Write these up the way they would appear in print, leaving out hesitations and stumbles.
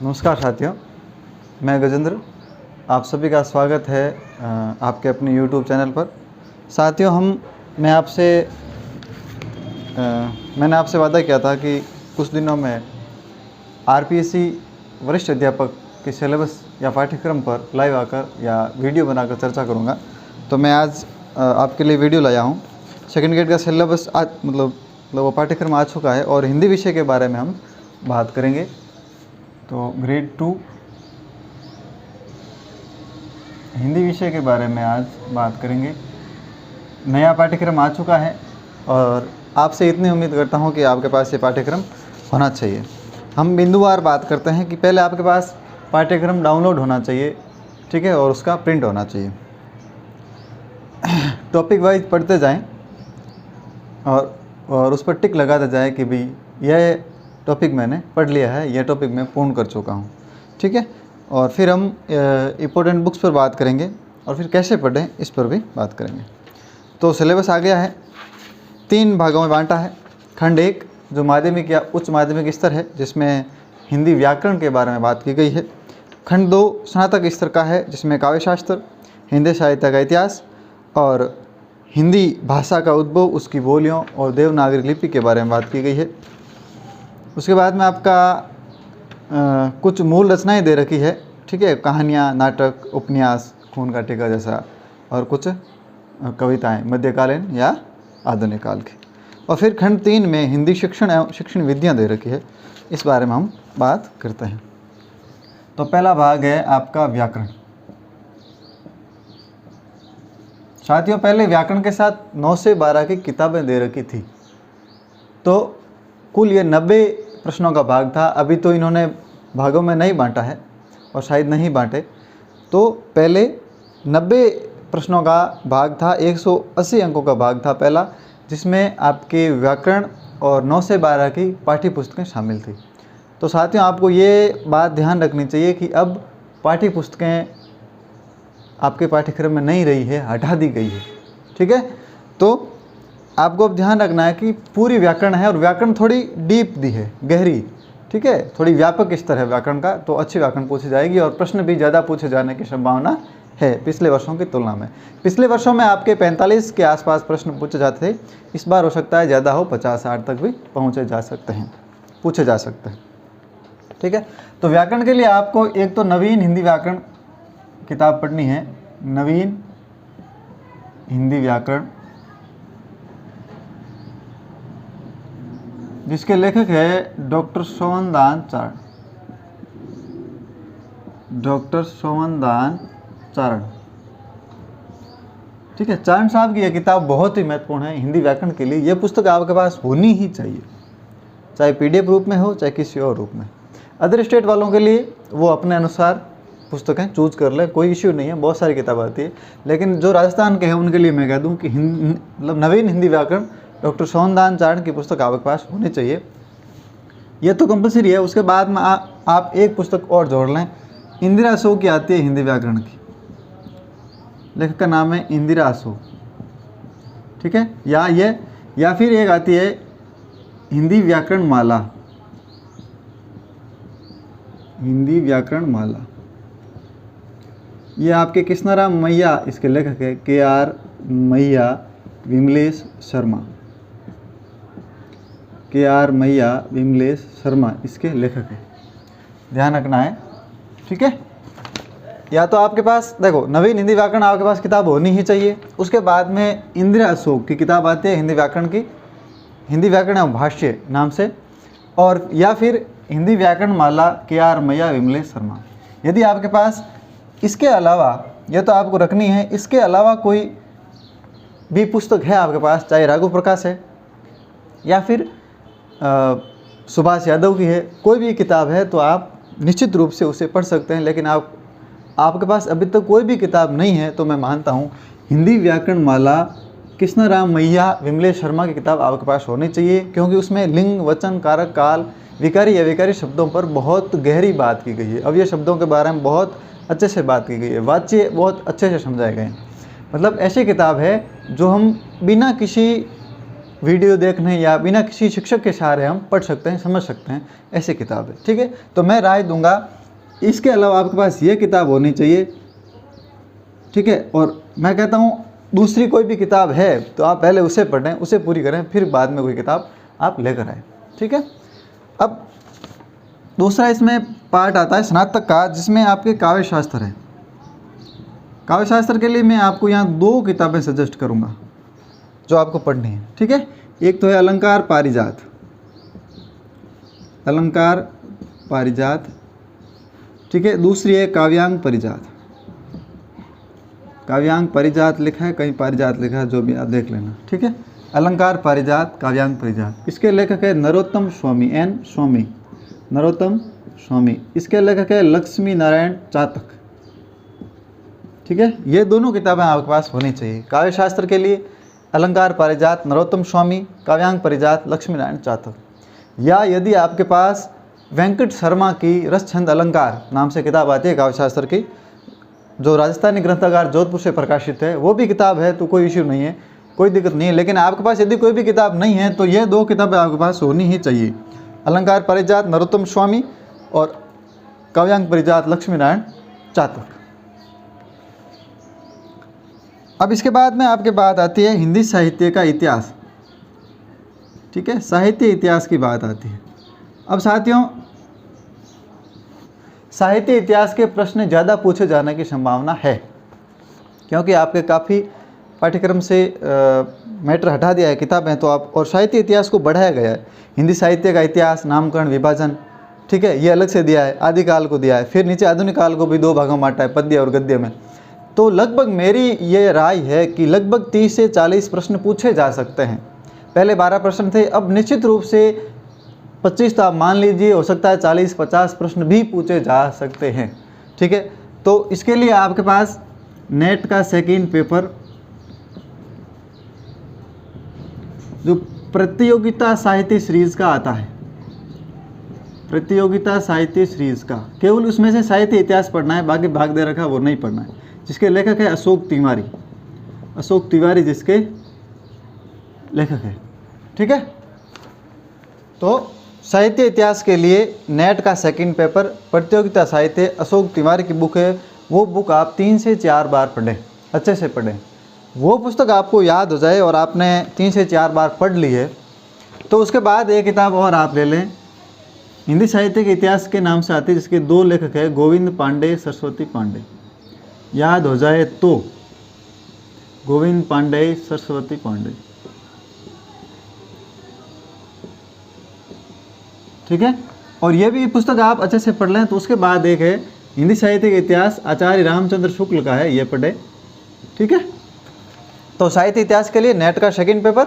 नमस्कार साथियों, मैं गजेंद्र। आप सभी का स्वागत है आपके अपने YouTube चैनल पर। साथियों, मैंने आपसे वादा किया था कि कुछ दिनों में RPSC वरिष्ठ अध्यापक के सिलेबस या पाठ्यक्रम पर लाइव आकर या वीडियो बनाकर चर्चा करूंगा। तो मैं आज आपके लिए वीडियो लाया हूं। सेकंड ग्रेड का सिलेबस आज मतलब वो पाठ्यक्रम आ चुका है और हिंदी विषय के बारे में हम बात करेंगे। तो ग्रेड 2 हिंदी विषय के बारे में आज बात करेंगे। नया पाठ्यक्रम आ चुका है और आपसे इतनी उम्मीद करता हूं कि आपके पास ये पाठ्यक्रम होना चाहिए। हम बिंदुवार बात करते हैं कि पहले आपके पास पाठ्यक्रम डाउनलोड होना चाहिए, ठीक है, और उसका प्रिंट होना चाहिए। टॉपिक वाइज पढ़ते जाएं और उस पर टिक लगाते जाएं कि भाई यह टॉपिक मैंने पढ़ लिया है, यह टॉपिक मैं पूर्ण कर चुका हूँ, ठीक है। और फिर हम इम्पोर्टेंट बुक्स पर बात करेंगे और फिर कैसे पढ़ें इस पर भी बात करेंगे। तो सिलेबस आ गया है, 3 भागों में बांटा है। खंड 1 जो माध्यमिक या उच्च माध्यमिक स्तर है, जिसमें हिंदी व्याकरण के बारे में बात की गई है। खंड 2 स्नातक स्तर का है, जिसमें काव्यशास्त्र, हिंदी साहित्य का इतिहास और हिंदी भाषा का उद्भव, उसकी बोलियों और देवनागरी लिपि के बारे में बात की गई है। उसके बाद में आपका कुछ मूल रचनाएं दे रखी है, ठीक है, कहानियाँ, नाटक, उपन्यास, खून का टीका जैसा, और कुछ कविताएं मध्यकालीन या आधुनिक काल की। और फिर खंड 3 में हिंदी शिक्षण एवं शिक्षण विधियाँ दे रखी है, इस बारे में हम बात करते हैं। तो पहला भाग है आपका व्याकरण। साथियों, पहले व्याकरण के साथ 9 से 12 की किताबें दे रखी थी, तो कुल ये 90 प्रश्नों का भाग था। अभी तो इन्होंने भागों में नहीं बांटा है और शायद नहीं बांटे। तो पहले 90 प्रश्नों का भाग था, 180 अंकों का भाग था पहला, जिसमें आपके व्याकरण और 9 से 12 की पाठ्य पुस्तकें शामिल थी। तो साथियों, आपको ये बात ध्यान रखनी चाहिए कि अब पाठ्य पुस्तकें आपके पाठ्यक्रम में नहीं रही है, हटा दी गई है, ठीक है। तो आपको अब ध्यान रखना है कि पूरी व्याकरण है और व्याकरण थोड़ी डीप दी है, गहरी, ठीक है, थोड़ी व्यापक स्तर है व्याकरण का। तो अच्छी व्याकरण पूछी जाएगी और प्रश्न भी ज़्यादा पूछे जाने की संभावना है पिछले वर्षों की तुलना में। पिछले वर्षों में आपके 45 के आसपास प्रश्न पूछे जाते थे, इस बार हो सकता है ज़्यादा हो, 50-60 तक भी पूछे जा सकते हैं, ठीक है। तो व्याकरण के लिए आपको एक तो नवीन हिंदी व्याकरण किताब पढ़नी है, नवीन हिंदी व्याकरण, जिसके लेखक है डॉक्टर सोमनदान चारण, ठीक है। चारण साहब की यह किताब बहुत ही महत्वपूर्ण है हिंदी व्याकरण के लिए। यह पुस्तक आपके पास होनी ही चाहिए, चाहे PDF रूप में हो, चाहे किसी और रूप में। अदर स्टेट वालों के लिए वो अपने अनुसार पुस्तकें चूज कर ले, कोई इश्यू नहीं है, बहुत सारी किताब आती है। लेकिन जो राजस्थान के हैं उनके लिए मैं कह दूं कि मतलब नवीन हिंदी व्याकरण डॉक्टर सोमनदान चारण की पुस्तक आपके पास होनी चाहिए, ये तो कंपलसरी है। उसके बाद में आप एक पुस्तक और जोड़ लें, इंदिरा शो की आती है हिंदी व्याकरण की, लेखक का नाम है इंदिरा शो, ठीक है। या फिर एक आती है हिंदी व्याकरण माला, ये आपके कृष्णाराम मैया इसके लेखक है, KR मैया विमलेश शर्मा इसके लेखक है, ध्यान रखना है, ठीक है। या तो आपके पास देखो नवीन हिंदी व्याकरण आपके पास किताब होनी ही चाहिए। उसके बाद में इंदिरा अशोक की किताब आती है हिंदी व्याकरण की, हिंदी व्याकरण एवं भाष्य नाम से, और या फिर हिंदी व्याकरण माला KR मैया विमलेश शर्मा। यदि आपके पास इसके अलावा, यह तो आपको रखनी है, इसके अलावा कोई भी पुस्तक है आपके पास, चाहे राघव प्रकाश है या फिर सुभाष यादव की है, कोई भी किताब है, तो आप निश्चित रूप से उसे पढ़ सकते हैं। लेकिन आपके पास अभी तक कोई भी किताब नहीं है, तो मैं मानता हूँ हिंदी व्याकरण माला कृष्णाराम मैया विमलेश शर्मा की किताब आपके पास होनी चाहिए, क्योंकि उसमें लिंग, वचन, कारक, काल, विकारी, अविकारी शब्दों पर बहुत गहरी बात की गई है। अब ये शब्दों के बारे में बहुत अच्छे से बात की गई है, वाच्य बहुत अच्छे से समझाए गए हैं। मतलब ऐसी किताब है जो हम बिना किसी वीडियो देखने या बिना किसी शिक्षक के सहारे हम पढ़ सकते हैं, समझ सकते हैं, ऐसी किताब है। ठीक है, तो मैं राय दूंगा इसके अलावा आपके पास ये किताब होनी चाहिए। ठीक है, और मैं कहता हूँ दूसरी कोई भी किताब है तो आप पहले उसे पढ़ें, उसे पूरी करें, फिर बाद में कोई किताब आप लेकर आए। ठीक है, अब दूसरा इसमें पार्ट आता है स्नातक का, जिसमें आपके काव्य शास्त्र है। काव्य शास्त्र के लिए मैं आपको यहाँ 2 किताबें सजेस्ट करूँगा जो आपको पढ़नी है। ठीक है, एक तो है अलंकार पारिजात, अलंकार पारिजात। ठीक है, दूसरी है काव्यांग परिजात। काव्यांग परिजात लिखा है, कहीं पारिजात लिखा है, जो भी आप देख लेना। ठीक है, अलंकार पारिजात, काव्यांग परिजात। इसके लेखक है नरोत्तम स्वामी, एन स्वामी, नरोत्तम स्वामी। इसके लेखक है लक्ष्मी नारायण चातक। ठीक है, ये दोनों किताबें आपके पास होनी चाहिए। काव्य शास्त्र के लिए अलंकार पारिजात नरोत्तम स्वामी, काव्यांग परिजात लक्ष्मी नारायण चातक। या यदि आपके पास वेंकट शर्मा की रसछंद अलंकार नाम से किताब आती है काव्य शास्त्र की, जो राजस्थानी ग्रंथागार जोधपुर से प्रकाशित है, वो भी किताब है तो कोई इश्यू नहीं है, कोई दिक्कत नहीं है। लेकिन आपके पास यदि कोई भी किताब नहीं है तो ये 2 किताबें आपके पास होनी ही चाहिए, अलंकार पारिजात नरोत्तम स्वामी और काव्यांग परिजात लक्ष्मी नारायण चातक। अब इसके बाद में आपके बात आती है हिंदी साहित्य का इतिहास। ठीक है, साहित्य इतिहास की बात आती है। अब साथियों, साहित्य इतिहास के प्रश्न ज़्यादा पूछे जाने की संभावना है, क्योंकि आपके काफ़ी पाठ्यक्रम से मैटर हटा दिया है किताबें, तो आप और साहित्य इतिहास को बढ़ाया गया है। हिंदी साहित्य का इतिहास, नामकरण, विभाजन, ठीक है, ये अलग से दिया है, आदिकाल को दिया है, फिर नीचे आधुनिक काल को भी 2 भागों में बांटा है, पद्य और गद्य में। तो लगभग मेरी ये राय है कि लगभग 30 से 40 प्रश्न पूछे जा सकते हैं। पहले 12 प्रश्न थे, अब निश्चित रूप से 25 तो आप मान लीजिए, हो सकता है 40-50 प्रश्न भी पूछे जा सकते हैं। ठीक है, तो इसके लिए आपके पास नेट का सेकंड पेपर जो प्रतियोगिता साहित्य सीरीज का आता है, प्रतियोगिता साहित्य सीरीज का, केवल उसमें से साहित्य इतिहास पढ़ना है, बाकी भाग दे रखा है वो नहीं पढ़ना है, जिसके लेखक है अशोक तिवारी, अशोक तिवारी जिसके लेखक है। ठीक है, तो साहित्य इतिहास के लिए नेट का सेकंड पेपर प्रतियोगिता साहित्य अशोक तिवारी की बुक है, वो बुक आप 3 से 4 बार पढ़ें, अच्छे से पढ़ें। वो पुस्तक आपको याद हो जाए और आपने 3 से 4 बार पढ़ ली है, तो उसके बाद एक किताब और आप ले लें, हिंदी साहित्य के इतिहास के नाम से आती है, जिसके 2 लेखक हैं गोविंद पांडे, सरस्वती पांडे। याद हो जाए तो गोविंद पांडे, सरस्वती पांडे। ठीक है, और ये भी पुस्तक आप अच्छे से पढ़ लें। तो उसके बाद एक है हिंदी साहित्य का इतिहास, आचार्य रामचंद्र शुक्ल का है, ये पढ़े। ठीक है, तो साहित्य इतिहास के लिए नेट का सेकंड पेपर,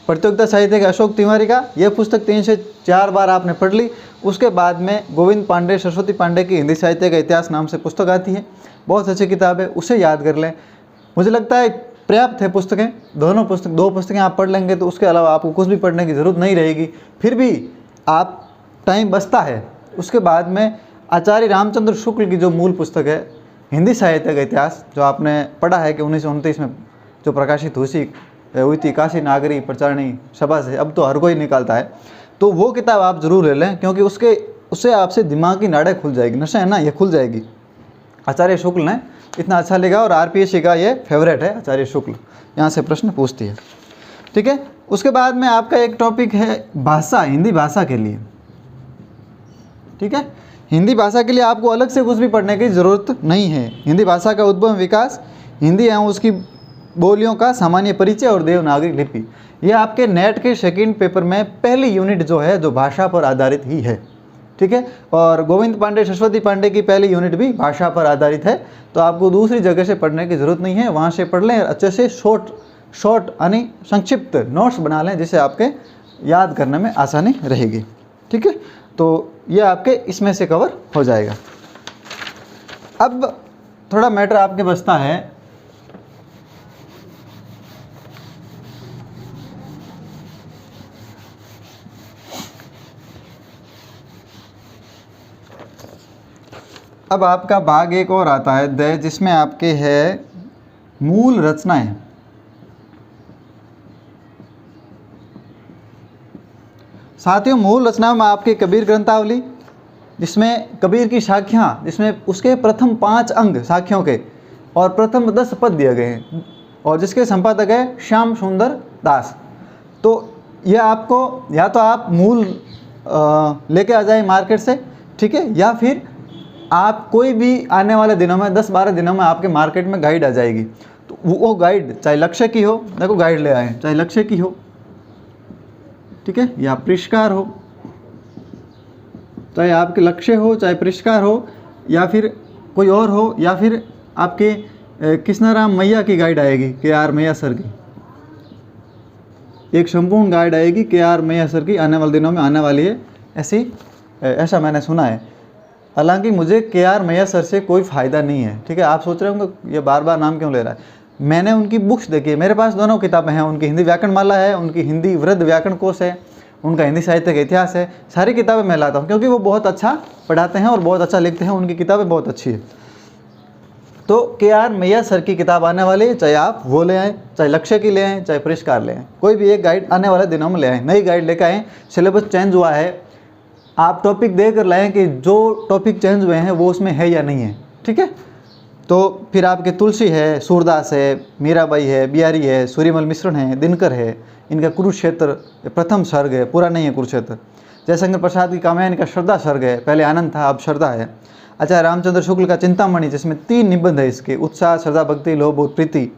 प्रतियोगिता साहित्य का अशोक तिवारी का, यह पुस्तक 3 से 4 बार आपने पढ़ ली। उसके बाद में गोविंद पांडे, सरस्वती पांडे की हिंदी साहित्य का इतिहास नाम से पुस्तक आती है, बहुत अच्छी किताब है, उसे याद कर लें। मुझे लगता है पर्याप्त है पुस्तकें, दोनों पुस्तक 2 पुस्तकें आप पढ़ लेंगे तो उसके अलावा आपको कुछ भी पढ़ने की ज़रूरत नहीं रहेगी। फिर भी आप टाइम बचता है, उसके बाद में आचार्य रामचंद्र शुक्ल की जो मूल पुस्तक है हिंदी साहित्य का इतिहास, जो आपने पढ़ा है कि 1929 में जो प्रकाशित हुई थी काशी नागरी प्रचारणी सभा से, अब तो हर कोई निकालता है, तो वो किताब आप ज़रूर ले लें, क्योंकि उससे आपसे दिमाग की नाड़ें खुल जाएगी, नशा है ना, ये खुल जाएगी। आचार्य शुक्ल ने इतना अच्छा लिखा और आरपीएससी का ये फेवरेट है आचार्य शुक्ल, यहाँ से प्रश्न पूछती है। ठीक है, उसके बाद में आपका एक टॉपिक है भाषा, हिंदी भाषा के लिए। ठीक है, हिंदी भाषा के लिए आपको अलग से कुछ भी पढ़ने की ज़रूरत नहीं है। हिंदी भाषा का उद्भव विकास, हिंदी एवं उसकी बोलियों का सामान्य परिचय और देवनागरी लिपि, ये आपके नेट के सेकंड पेपर में पहली यूनिट जो है, जो भाषा पर आधारित ही है। ठीक है, और गोविंद पांडे, सरस्वती पांडे की पहली यूनिट भी भाषा पर आधारित है, तो आपको दूसरी जगह से पढ़ने की ज़रूरत नहीं है, वहाँ से पढ़ लें। अच्छे से शॉर्ट यानी संक्षिप्त नोट्स बना लें, जिससे आपके याद करने में आसानी रहेगी। ठीक है, तो ये आपके इसमें से कवर हो जाएगा। अब थोड़ा मैटर आपके बचता है, अब आपका भाग एक और आता है द, जिसमें आपके है मूल रचनाएं। साथियों मूल रचनाओं में आपके कबीर ग्रंथावली, जिसमें कबीर की शाखियाँ, जिसमें उसके प्रथम 5 अंग शाखियों के और प्रथम 10 पद दिए गए हैं, और जिसके संपादक है श्याम सुंदर दास। तो यह आपको या तो आप मूल लेके आ जाए मार्केट से, ठीक है, या फिर आप कोई भी आने वाले दिनों में 10-12 दिनों में आपके मार्केट में गाइड आ जाएगी। तो वो गाइड चाहे लक्ष्य की हो, देखो गाइड ले आए, चाहे लक्ष्य की हो, ठीक है, या परिष्कार हो, चाहे आपके लक्ष्य हो, चाहे परिष्कार हो, या फिर कोई और हो, या फिर आपके कृष्णाराम मैया की गाइड आएगी, KR मैया सर की एक संपूर्ण गाइड आएगी, KR मैया सर की आने वाले दिनों में आने वाली है, ऐसा मैंने सुना है। हालांकि मुझे KR मैया सर से कोई फ़ायदा नहीं है, ठीक है। आप सोच रहे होंगे ये बार बार नाम क्यों ले रहा है। मैंने उनकी बुक्स देखी है, मेरे पास दोनों किताबें हैं, उनकी हिंदी व्याकरण माला है, उनकी हिंदी वृद्ध व्याकरण कोश है, उनका हिंदी साहित्य का इतिहास है, सारी किताबें मैं लाता हूँ क्योंकि वो बहुत अच्छा पढ़ाते हैं और बहुत अच्छा लिखते हैं, उनकी किताबें बहुत अच्छी है। तो KR मैया सर की किताब आने वाली है, चाहे आप वो ले आएँ, चाहे लक्ष्य की ले आएँ, चाहे परिष्कार ले आएँ, कोई भी एक गाइड आने वाले दिनों में ले आएँ, नई गाइड लेकर आएँ। सिलेबस चेंज हुआ है, आप टॉपिक दे कर लाएँ कि जो टॉपिक चेंज हुए हैं वो उसमें है या नहीं है, ठीक है। तो फिर आपके तुलसी है, सूरदास है, मीराबाई है, बिहारी है, सूर्यमल मिश्रण है, दिनकर है, इनका कुरुक्षेत्र प्रथम सर्ग है, पूरा नहीं है कुरुक्षेत्र। जयशंकर प्रसाद की कामयानी का श्रद्धा सर्ग है, पहले आनंद था अब श्रद्धा है। आचार्य रामचंद्र शुक्ल का चिंतामणि, जिसमें 3 निबंध है इसके, उत्साह, श्रद्धा, भक्ति, लोभ और प्रीति।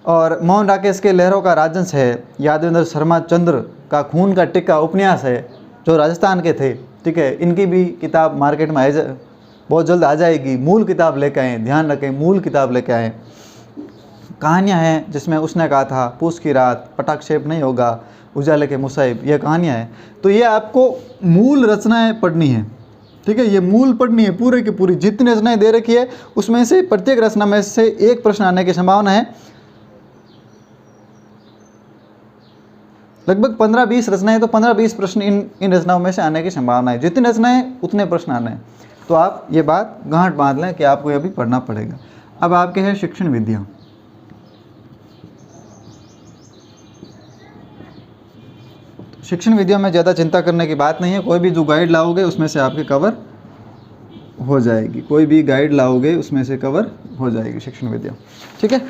और मोहन राकेश के लहरों का राजंस है। यादवेंद्र शर्मा चंद्र का खून का टिक्का उपन्यास है, जो राजस्थान के थे, ठीक है। इनकी भी किताब मार्केट में बहुत जल्द आ जाएगी। मूल किताब लेके आएँ, ध्यान रखें, मूल किताब लेके आएँ। कहानियाँ हैं जिसमें उसने कहा था पूस की रात, पटाक्षेप नहीं होगा, उजाले के मुसाहिब, ये कहानियाँ हैं। तो ये आपको मूल रचनाएं पढ़नी है, ठीक है, ये मूल पढ़नी है पूरे की पूरी। जितनी रचनाएं दे रखी है उसमें से प्रत्येक रचना में से एक प्रश्न आने की संभावना है। लगभग 15-20 रचनाएं, तो 15-20 प्रश्न इन रचनाओं में से आने की संभावना है। जितनी रचनाएं उतने प्रश्न आने हैं। तो आप ये बात गांठ बांध लें कि आपको यह भी पढ़ना पड़ेगा। अब आपके है शिक्षण विधियाँ। शिक्षण विधियों में ज़्यादा चिंता करने की बात नहीं है। कोई भी जो गाइड लाओगे उसमें से आपके कवर हो जाएगी, कोई भी गाइड लाओगे उसमें से कवर हो जाएगी शिक्षण विधियाँ, ठीक है।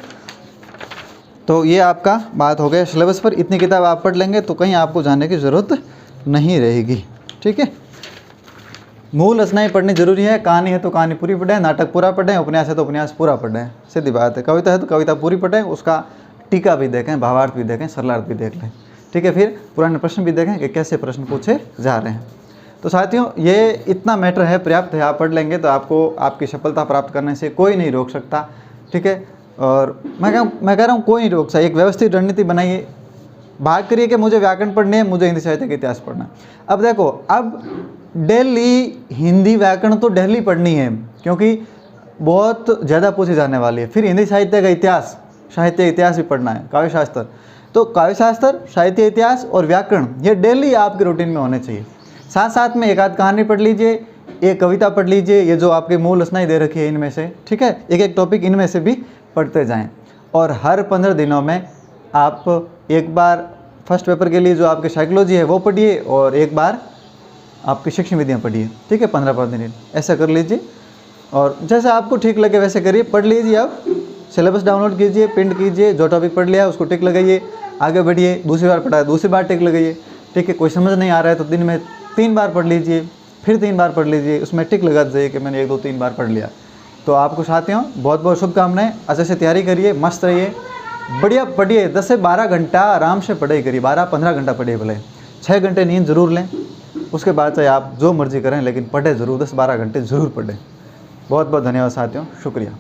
तो ये आपका बात हो गया सिलेबस पर। इतनी किताब आप पढ़ लेंगे तो कहीं आपको जाने की ज़रूरत नहीं रहेगी, ठीक है। मूल रचनाएं पढ़नी जरूरी है। कहानी है तो कहानी पूरी पढ़ें, नाटक पूरा पढ़ें, उपन्यास है तो उपन्यास पूरा पढ़ें, सीधी बात है। कविता है तो कविता पूरी पढ़ें, उसका टीका भी देखें, भावार्थ भी देखें, सरलार्थ भी देख लें, ठीक है। फिर पुराने प्रश्न भी देखें कि कैसे प्रश्न पूछे जा रहे हैं। तो साथियों ये इतना मैटर है, पर्याप्त है। आप पढ़ लेंगे तो आपको आपकी सफलता प्राप्त करने से कोई नहीं रोक सकता, ठीक है। और मैं कह रहा हूँ कोई नहीं रोक सकता। एक व्यवस्थित रणनीति बनाइए, भाग करिए कि मुझे व्याकरण पढ़ने है, मुझे हिंदी साहित्य का इतिहास पढ़ना है। अब देखो, अब डेली हिंदी व्याकरण तो डेली पढ़नी है क्योंकि बहुत ज़्यादा पूछी जाने वाली है। फिर हिंदी साहित्य का इतिहास, साहित्य इतिहास भी पढ़ना है, काव्य शास्त्र। तो काव्य शास्त्र, साहित्य इतिहास और व्याकरण ये डेली आपके रूटीन में होने चाहिए। साथ साथ में एक आध कहानी पढ़ लीजिए, एक कविता पढ़ लीजिए, ये जो आपके मूल रचनाएं दे रखी है इनमें से, ठीक है। एक एक टॉपिक इनमें से भी पढ़ते जाएं। और हर 15 दिनों में आप एक बार फर्स्ट पेपर के लिए जो आपकी साइकोलॉजी है वो पढ़िए और एक बार आपकी शिक्षण विधियाँ पढ़िए, ठीक है। 15 दिन ऐसा कर लीजिए और जैसे आपको ठीक लगे वैसे करिए। पढ़ लीजिए, आप सिलेबस डाउनलोड कीजिए, प्रिंट कीजिए, जो टॉपिक पढ़ लिया उसको टिक लगाइए, आगे बढ़िए। दूसरी बार पढ़ा, दूसरी बार टिक लगाइए, ठीक है। कोई समझ नहीं आ रहा है तो दिन में 3 बार पढ़ लीजिए, फिर 3 बार पढ़ लीजिए, उसमें टिक लगा दीजिए कि मैंने 1 2 3 बार पढ़ लिया। तो आपको साथियों बहुत बहुत शुभकामनाएं। अच्छे से तैयारी करिए, मस्त रहिए, बढ़िया पढ़िए। 10 से 12 घंटा आराम से पढ़ाई करिए, 12-15 घंटा पढ़िए, भले 6 घंटे नींद जरूर लें। उसके बाद चाहे आप जो मर्जी करें, लेकिन पढ़े ज़रूर, 10-12 घंटे ज़रूर पढ़ें। बहुत बहुत धन्यवाद साथियों, शुक्रिया।